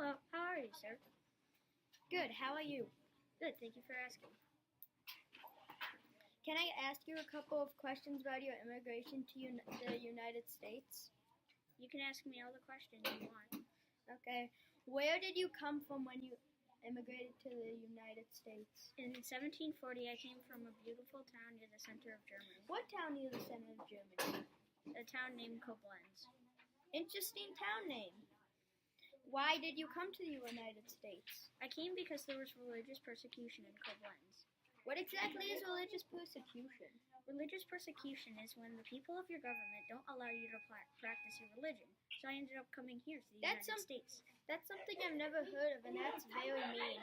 Hello, how are you, sir? Good, how are you? Good, thank you for asking. Can I ask you a couple of questions about your immigration to the United States? You can ask me all the questions you want. Okay. Where did you come from when you immigrated to the United States? In 1740, I came from a beautiful town near the center of Germany. What town near the center of Germany? A town named Koblenz. Interesting town name. Why did you come to the United States? I came because there was religious persecution in Koblenz. What exactly is religious persecution? Religious persecution is when the people of your government don't allow you to practice your religion. So I ended up coming here to the United States. That's something I've never heard of, and that's very mean.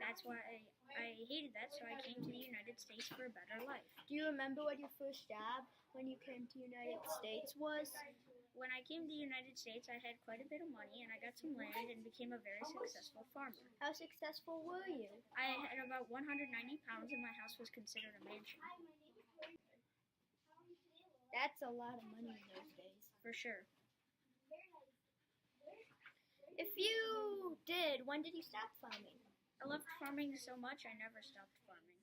That's why I hated that, so I came to the United States for a better life. Do you remember what your first job when you came to the United States was? When I came to the United States, I had quite a bit of money, and I got some land and became a very successful farmer. How successful were you? I had about 190 pounds, and my house was considered a mansion. That's a lot of money in those days. For sure. If you did, when did you stop farming? I loved farming so much, I never stopped farming.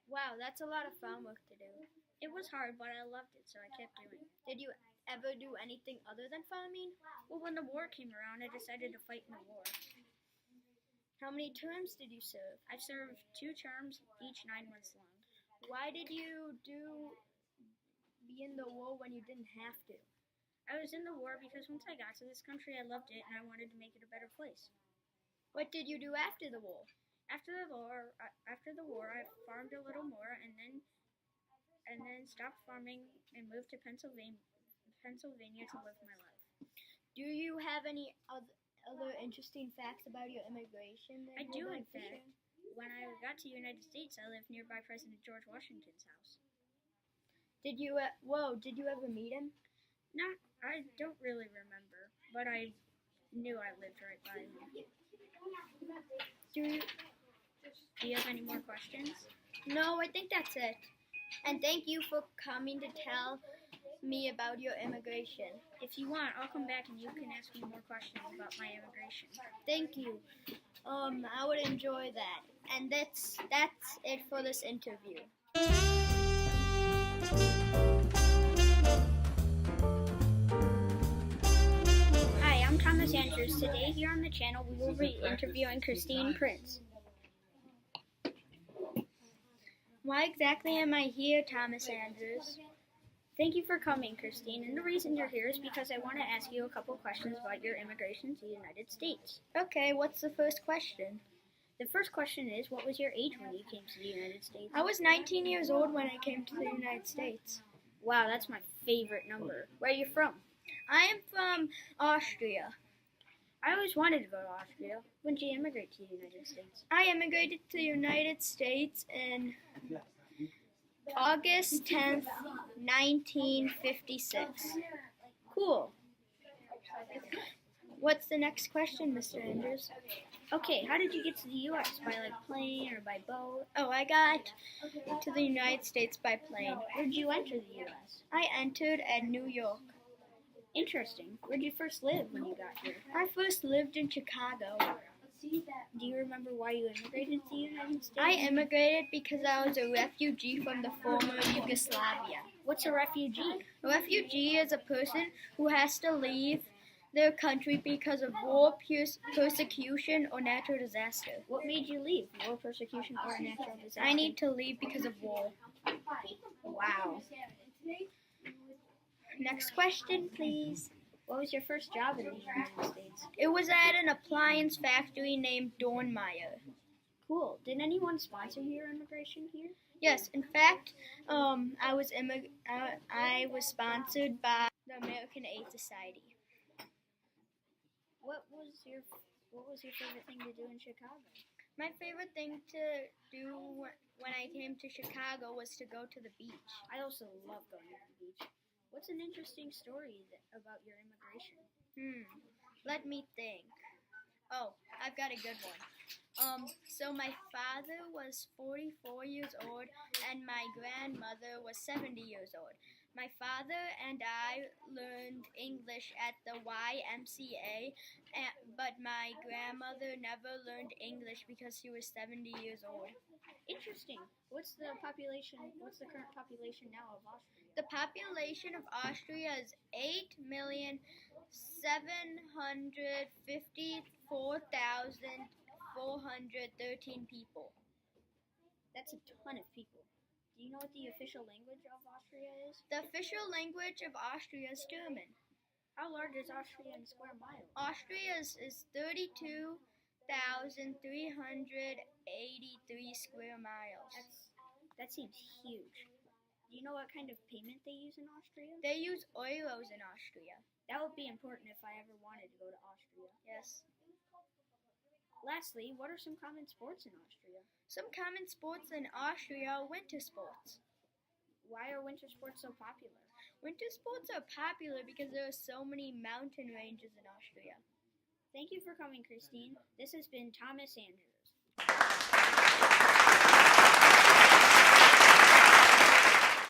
Wow, that's a lot of farm work to do. It was hard, but I loved it, so I kept doing it. Did you ever do anything other than farming? Well, when the war came around, I decided to fight in the war. How many terms did you serve? I served 2 terms, each 9 months long. Why did you be in the war when you didn't have to? I was in the war because once I got to this country, I loved it, and I wanted to make it a better place. What did you do after the war? After the war, I farmed a little more, and then stopped farming and moved to Pennsylvania to live my life. Do you have any other interesting facts about your immigration? I do, in fact. When I got to the United States, I lived nearby President George Washington's house. Did you ever meet him? No, I don't really remember, but I knew I lived right by him. Do you have any more questions? No, I think that's it. And thank you for coming to tell me about your immigration. If you want, I'll come back and you can ask me more questions about my immigration. Thank you. I would enjoy that. And that's it for this interview. Hi, I'm Thomas Andrews. Today here on the channel we will be interviewing Christine Prince. Why exactly am I here, Thomas Andrews? Thank you for coming, Christine. And the reason you're here is because I want to ask you a couple questions about your immigration to the United States. Okay, what's the first question? The first question is, what was your age when you came to the United States? I was 19 years old when I came to the United States. Wow, that's my favorite number. Where are you from? I am from Austria. I always wanted to go to Austria. When did you immigrate to the United States? I immigrated to the United States in August 10th, 1956. Cool. What's the next question, Mr. Andrews? Okay, how did you get to the U.S.? By plane or by boat? Oh, I got to the United States by plane. Where did you enter the U.S.? I entered at New York. Interesting. Where did you first live when you got here? I first lived in Chicago. Do you remember why you immigrated to the United States? I immigrated because I was a refugee from the former Yugoslavia. What's a refugee? A refugee is a person who has to leave their country because of war, persecution, or natural disaster. What made you leave? War, persecution, or natural disaster? I need to leave because of war. Wow. Next question, please. What was your first job in the United States? It was at an appliance factory named Dornmeyer. Cool. Did anyone sponsor your immigration here? Yes, in fact, I was sponsored by the American Aid Society. What was your favorite thing to do in Chicago? My favorite thing to do when I came to Chicago was to go to the beach. I also love going to the beach. What's an interesting story about your immigration? Let me think. Oh, I've got a good one. So my father was 44 years old and my grandmother was 70 years old. My father and I learned English at the YMCA, but my grandmother never learned English because she was 70 years old. Interesting. What's the current population now of Austria? The population of Austria is 8,754,413 people. That's a ton of people. Do you know what the official language of Austria is? The official language of Austria is German. How large is Austria in square miles? Austria is 32,383 square miles. That seems huge. Do you know what kind of payment they use in Austria? They use euros in Austria. That would be important if I ever wanted to go to Austria. Yes. Lastly, what are some common sports in Austria? Some common sports in Austria are winter sports. Why are winter sports so popular? Winter sports are popular because there are so many mountain ranges in Austria. Thank you for coming, Christine. This has been Thomas Andrews.